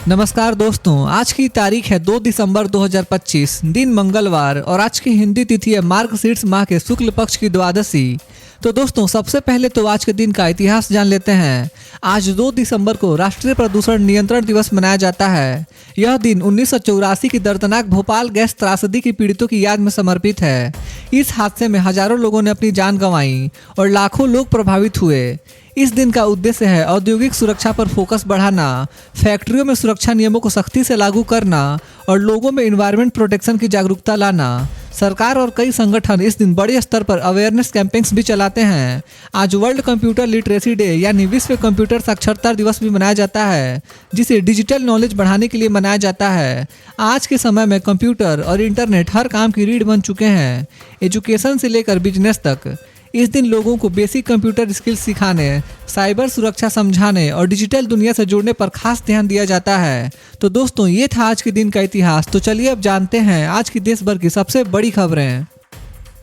नमस्कार दोस्तों, आज की तारीख है 2 दिसंबर 2025, दिन मंगलवार और आज की हिंदी तिथि है मार्गशीर्ष माह के शुक्ल पक्ष की द्वादशी। तो दोस्तों, सबसे पहले तो आज के दिन का इतिहास जान लेते हैं। आज 2 दिसंबर को राष्ट्रीय प्रदूषण नियंत्रण दिवस मनाया जाता है। यह दिन 1984 की दर्दनाक भोपाल गैस त्रासदी की पीड़ितों की याद में समर्पित है। इस हादसे में हजारों लोगों ने अपनी जान गंवाई और लाखों लोग प्रभावित हुए। इस दिन का उद्देश्य है औद्योगिक सुरक्षा पर फोकस बढ़ाना, फैक्ट्रियों में सुरक्षा नियमों को सख्ती से लागू करना और लोगों में एनवायरनमेंट प्रोटेक्शन की जागरूकता लाना। सरकार और कई संगठन इस दिन बड़े स्तर पर अवेयरनेस कैंपेन्स भी चलाते हैं। आज वर्ल्ड कंप्यूटर लिटरेसी डे यानी विश्व कंप्यूटर साक्षरता दिवस भी मनाया जाता है, जिसे डिजिटल नॉलेज बढ़ाने के लिए मनाया जाता है। आज के समय में कंप्यूटर और इंटरनेट हर काम की रीढ़ बन चुके हैं, एजुकेशन से लेकर बिजनेस तक। इस दिन लोगों को बेसिक कंप्यूटर स्किल्स सिखाने, साइबर सुरक्षा समझाने और डिजिटल दुनिया से जुड़ने पर खास ध्यान दिया जाता है। तो दोस्तों, ये था आज के दिन का इतिहास। तो चलिए अब जानते हैं आज की देश भर की सबसे बड़ी खबरें।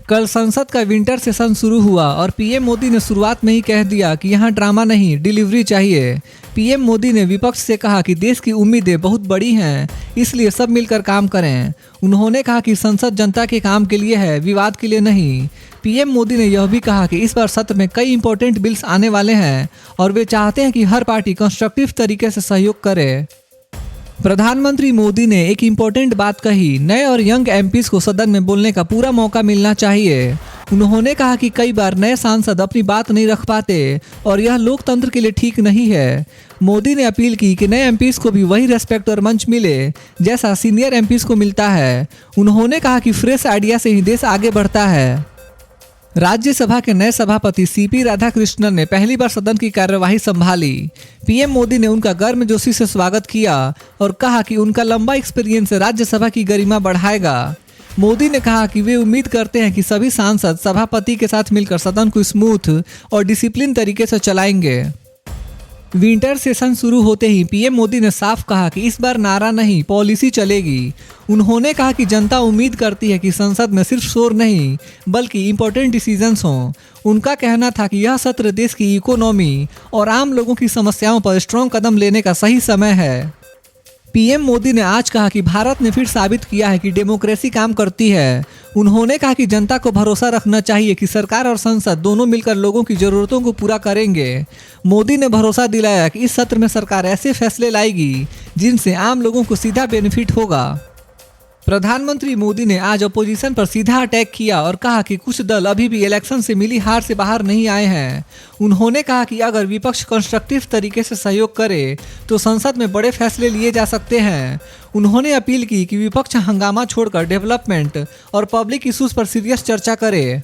कल संसद का विंटर सेशन शुरू हुआ और पीएम मोदी ने शुरुआत में ही कह दिया कि यहाँ ड्रामा नहीं, डिलीवरी चाहिए। पीएम मोदी ने विपक्ष से कहा कि देश की उम्मीदें बहुत बड़ी हैं, इसलिए सब मिलकर काम करें। उन्होंने कहा कि संसद जनता के काम के लिए है, विवाद के लिए नहीं। पीएम मोदी ने यह भी कहा कि इस बार सत्र में कई इंपॉर्टेंट बिल्स आने वाले हैं और वे चाहते हैं कि हर पार्टी कंस्ट्रक्टिव तरीके से सहयोग करे। प्रधानमंत्री मोदी ने एक इम्पोर्टेंट बात कही, नए और यंग एमपीज को सदन में बोलने का पूरा मौका मिलना चाहिए। उन्होंने कहा कि कई बार नए सांसद अपनी बात नहीं रख पाते और यह लोकतंत्र के लिए ठीक नहीं है। मोदी ने अपील की कि नए एमपीज को भी वही रेस्पेक्ट और मंच मिले जैसा सीनियर एमपीज को मिलता है। उन्होंने कहा कि फ्रेश आइडिया से ही देश आगे बढ़ता है। राज्यसभा के नए सभापति सीपी राधाकृष्णन ने पहली बार सदन की कार्यवाही संभाली। पीएम मोदी ने उनका गर्मजोशी से स्वागत किया और कहा कि उनका लंबा एक्सपीरियंस राज्यसभा की गरिमा बढ़ाएगा। मोदी ने कहा कि वे उम्मीद करते हैं कि सभी सांसद सभापति के साथ मिलकर सदन को स्मूथ और डिसिप्लिन तरीके से चलाएंगे। विंटर सेशन शुरू होते ही पीएम मोदी ने साफ कहा कि इस बार नारा नहीं, पॉलिसी चलेगी। उन्होंने कहा कि जनता उम्मीद करती है कि संसद में सिर्फ शोर नहीं बल्कि इम्पोर्टेंट डिसीजंस हों। उनका कहना था कि यह सत्र देश की इकोनॉमी और आम लोगों की समस्याओं पर स्ट्रॉन्ग कदम लेने का सही समय है। पीएम मोदी ने आज कहा कि भारत ने फिर साबित किया है कि डेमोक्रेसी काम करती है। उन्होंने कहा कि जनता को भरोसा रखना चाहिए कि सरकार और संसद दोनों मिलकर लोगों की जरूरतों को पूरा करेंगे। मोदी ने भरोसा दिलाया कि इस सत्र में सरकार ऐसे फैसले लाएगी जिनसे आम लोगों को सीधा बेनिफिट होगा। प्रधानमंत्री मोदी ने आज अपोजिशन पर सीधा अटैक किया और कहा कि कुछ दल अभी भी इलेक्शन से मिली हार से बाहर नहीं आए हैं। उन्होंने कहा कि अगर विपक्ष कंस्ट्रक्टिव तरीके से सहयोग करे तो संसद में बड़े फैसले लिए जा सकते हैं। उन्होंने अपील की कि विपक्ष हंगामा छोड़कर डेवलपमेंट और पब्लिक इश्यूज पर सीरियस चर्चा करे।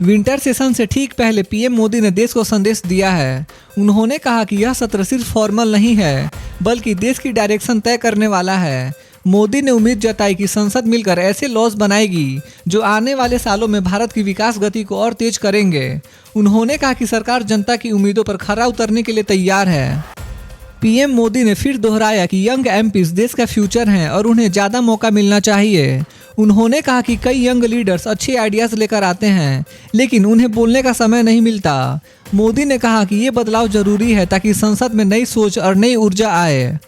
विंटर सेशन से ठीक पहले पीएम मोदी ने देश को संदेश दिया है। उन्होंने कहा कि यह सत्र सिर्फ फॉर्मल नहीं है बल्कि देश की डायरेक्शन तय करने वाला है। मोदी ने उम्मीद जताई कि संसद मिलकर ऐसे लॉज बनाएगी जो आने वाले सालों में भारत की विकास गति को और तेज करेंगे। उन्होंने कहा कि सरकार जनता की उम्मीदों पर खरा उतरने के लिए तैयार है। पीएम मोदी ने फिर दोहराया कि यंग एमपीज देश का फ्यूचर हैं और उन्हें ज़्यादा मौका मिलना चाहिए। उन्होंने कहा कि कई यंग लीडर्स अच्छे आइडियाज़ लेकर आते हैं लेकिन उन्हें बोलने का समय नहीं मिलता। मोदी ने कहा कि ये बदलाव जरूरी है ताकि संसद में नई सोच और नई ऊर्जा आए।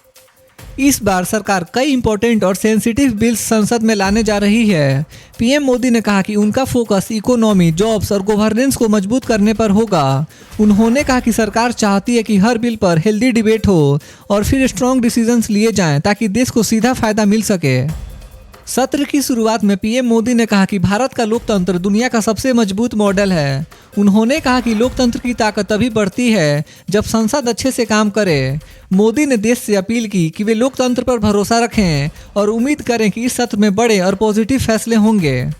इस बार सरकार कई इंपॉर्टेंट और सेंसिटिव बिल्स संसद में लाने जा रही है। पीएम मोदी ने कहा कि उनका फोकस इकोनॉमी, जॉब्स और गवर्नेंस को मजबूत करने पर होगा। उन्होंने कहा कि सरकार चाहती है कि हर बिल पर हेल्दी डिबेट हो और फिर स्ट्रॉन्ग डिसीजंस लिए जाएं ताकि देश को सीधा फायदा मिल सके। सत्र की शुरुआत में पीएम मोदी ने कहा कि भारत का लोकतंत्र दुनिया का सबसे मजबूत मॉडल है। उन्होंने कहा कि लोकतंत्र की ताकत तभी बढ़ती है जब संसद अच्छे से काम करे। मोदी ने देश से अपील की कि वे लोकतंत्र पर भरोसा रखें और उम्मीद करें कि इस सत्र में बड़े और पॉजिटिव फैसले होंगे।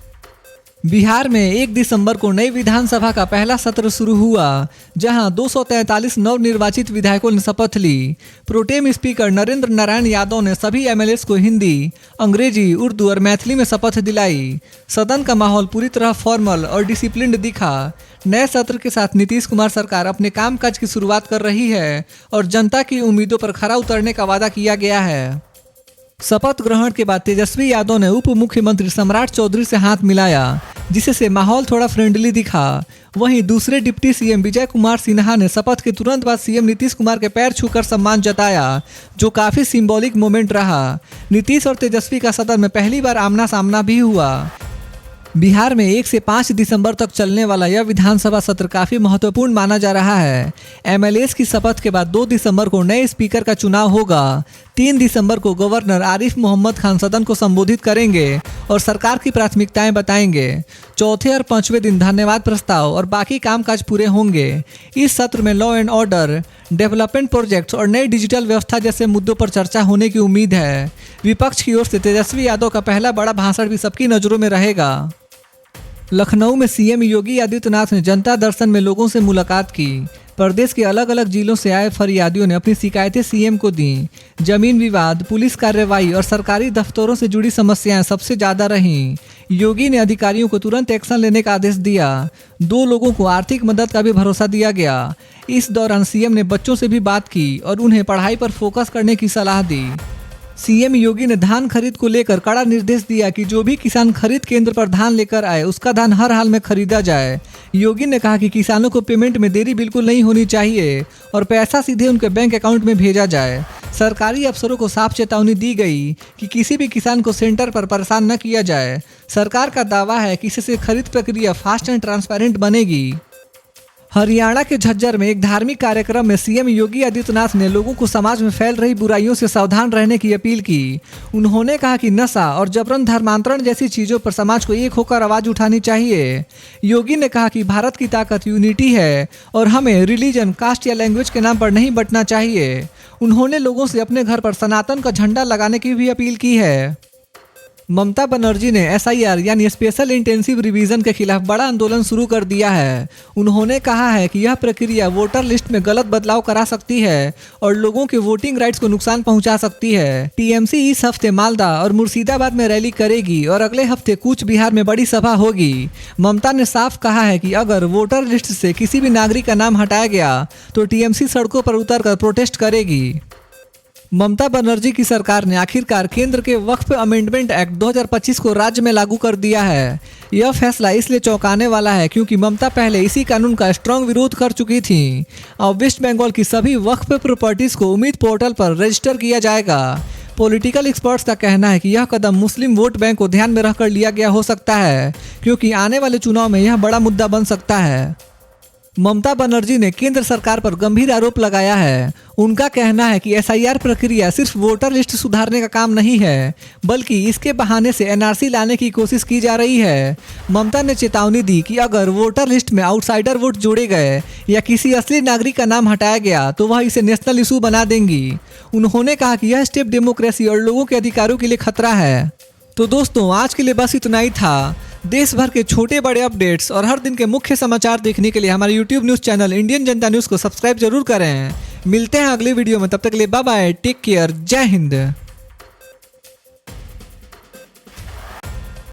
बिहार में 1 दिसंबर को नई विधानसभा का पहला सत्र शुरू हुआ, जहां 243 नवनिर्वाचित विधायकों ने शपथ ली। प्रोटेम स्पीकर नरेंद्र नारायण यादव ने सभी एमएलएस को हिंदी, अंग्रेजी, उर्दू और मैथिली में शपथ दिलाई। सदन का माहौल पूरी तरह फॉर्मल और डिसिप्लिन्ड दिखा। नए सत्र के साथ नीतीश कुमार सरकार अपने कामकाज की शुरुआत कर रही है और जनता की उम्मीदों पर खरा उतरने का वादा किया गया है। शपथ ग्रहण के बाद तेजस्वी यादव ने उप मुख्यमंत्री सम्राट चौधरी से हाथ मिलाया। जिससे माहौल थोड़ा फ्रेंडली दिखा। वहीं दूसरे डिप्टी सीएम विजय कुमार सिन्हा ने शपथ के तुरंत बाद सीएम नीतीश कुमार के पैर छूकर सम्मान जताया, जो काफी सिंबॉलिक मोमेंट रहा। नीतीश और तेजस्वी का सदन में पहली बार आमना सामना भी हुआ। बिहार में 1 से 5 दिसंबर तक चलने वाला यह विधानसभा सत्र काफी महत्वपूर्ण माना जा रहा है। एमएलएस की शपथ के बाद 2 दिसंबर को नए स्पीकर का चुनाव होगा। 3 दिसंबर को गवर्नर आरिफ मोहम्मद खान सदन को संबोधित करेंगे और सरकार की प्राथमिकताएं बताएंगे। चौथे और 5वें दिन धन्यवाद प्रस्ताव और बाकी कामकाज पूरे होंगे। इस सत्र में law and order, development projects और नई डिजिटल व्यवस्था जैसे मुद्दों पर चर्चा होने की उम्मीद है। विपक्ष की ओर से तेजस्वी यादव का पहला बड़ा भाषण भी सबकी नजरों में रहेगा। लखनऊ में सीएम योगी आदित्यनाथ ने जनता दर्शन में लोगों से मुलाकात की। प्रदेश के अलग अलग जिलों से आए फरियादियों ने अपनी शिकायतें सीएम को दी। जमीन विवाद, पुलिस कार्रवाई और सरकारी दफ्तरों से जुड़ी समस्याएं सबसे ज्यादा रहीं। योगी ने अधिकारियों को तुरंत एक्शन लेने का आदेश दिया। 2 लोगों को आर्थिक मदद का भी भरोसा दिया गया। इस दौरान सीएम ने बच्चों से भी बात की और उन्हें पढ़ाई पर फोकस करने की सलाह दी। सीएम योगी ने धान खरीद को लेकर कड़ा निर्देश दिया कि जो भी किसान खरीद केंद्र पर धान लेकर आए उसका धान हर हाल में खरीदा जाए। योगी ने कहा कि किसानों को पेमेंट में देरी बिल्कुल नहीं होनी चाहिए और पैसा सीधे उनके बैंक अकाउंट में भेजा जाए। सरकारी अफसरों को साफ चेतावनी दी गई कि किसी भी किसान को सेंटर पर परेशान न किया जाए। सरकार का दावा है कि इससे खरीद प्रक्रिया फास्ट एंड ट्रांसपेरेंट बनेगी। हरियाणा के झज्जर में एक धार्मिक कार्यक्रम में सीएम योगी आदित्यनाथ ने लोगों को समाज में फैल रही बुराइयों से सावधान रहने की अपील की। उन्होंने कहा कि नशा और जबरन धर्मांतरण जैसी चीजों पर समाज को एक होकर आवाज उठानी चाहिए। योगी ने कहा कि भारत की ताकत यूनिटी है और हमें रिलीजन, कास्ट या लैंग्वेज के नाम पर नहीं बंटना चाहिए। उन्होंने लोगों से अपने घर पर सनातन का झंडा लगाने की भी अपील की है। ममता बनर्जी ने एसआईआर यानी स्पेशल इंटेंसिव रिवीजन के खिलाफ बड़ा आंदोलन शुरू कर दिया है। उन्होंने कहा है कि यह प्रक्रिया वोटर लिस्ट में गलत बदलाव करा सकती है और लोगों के वोटिंग राइट्स को नुकसान पहुंचा सकती है। टीएमसी इस हफ्ते मालदा और मुर्शिदाबाद में रैली करेगी और अगले हफ्ते कूच बिहार में बड़ी सभा होगी। ममता ने साफ कहा है कि अगर वोटर लिस्ट से किसी भी नागरिक का नाम हटाया गया तो टीएमसी सड़कों पर उतरकर प्रोटेस्ट करेगी। ममता बनर्जी की सरकार ने आखिरकार केंद्र के वक्फ अमेंडमेंट एक्ट 2025 को राज्य में लागू कर दिया है। यह फैसला इसलिए चौंकाने वाला है क्योंकि ममता पहले इसी कानून का स्ट्रांग विरोध कर चुकी थी। अब वेस्ट बंगाल की सभी वक्फ प्रॉपर्टीज को उम्मीद पोर्टल पर रजिस्टर किया जाएगा। पॉलिटिकल एक्सपर्ट्स का कहना है कि यह कदम मुस्लिम वोट बैंक को ध्यान में रखकर लिया गया हो सकता है, क्योंकि आने वाले चुनाव में यह बड़ा मुद्दा बन सकता है। ममता बनर्जी ने केंद्र सरकार पर गंभीर आरोप लगाया है। उनका कहना है कि एसआईआर प्रक्रिया सिर्फ वोटर लिस्ट सुधारने का काम नहीं है, बल्कि इसके बहाने से एनआरसी लाने की कोशिश की जा रही है। ममता ने चेतावनी दी कि अगर वोटर लिस्ट में आउटसाइडर वोट जोड़े गए या किसी असली नागरिक का नाम हटाया गया तो वह इसे नेशनल इशू बना देंगी। उन्होंने कहा कि यह स्टेप डेमोक्रेसी और लोगों के अधिकारों के लिए खतरा है। तो दोस्तों, आज के लिए बस इतना ही था। देश भर के छोटे बड़े अपडेट्स और हर दिन के मुख्य समाचार देखने के लिए हमारे YouTube न्यूज़ चैनल इंडियन जनता न्यूज़ को सब्सक्राइब जरूर करें। मिलते हैं अगले वीडियो में, तब तक के लिए बाय बाय, टेक केयर, जय हिंद।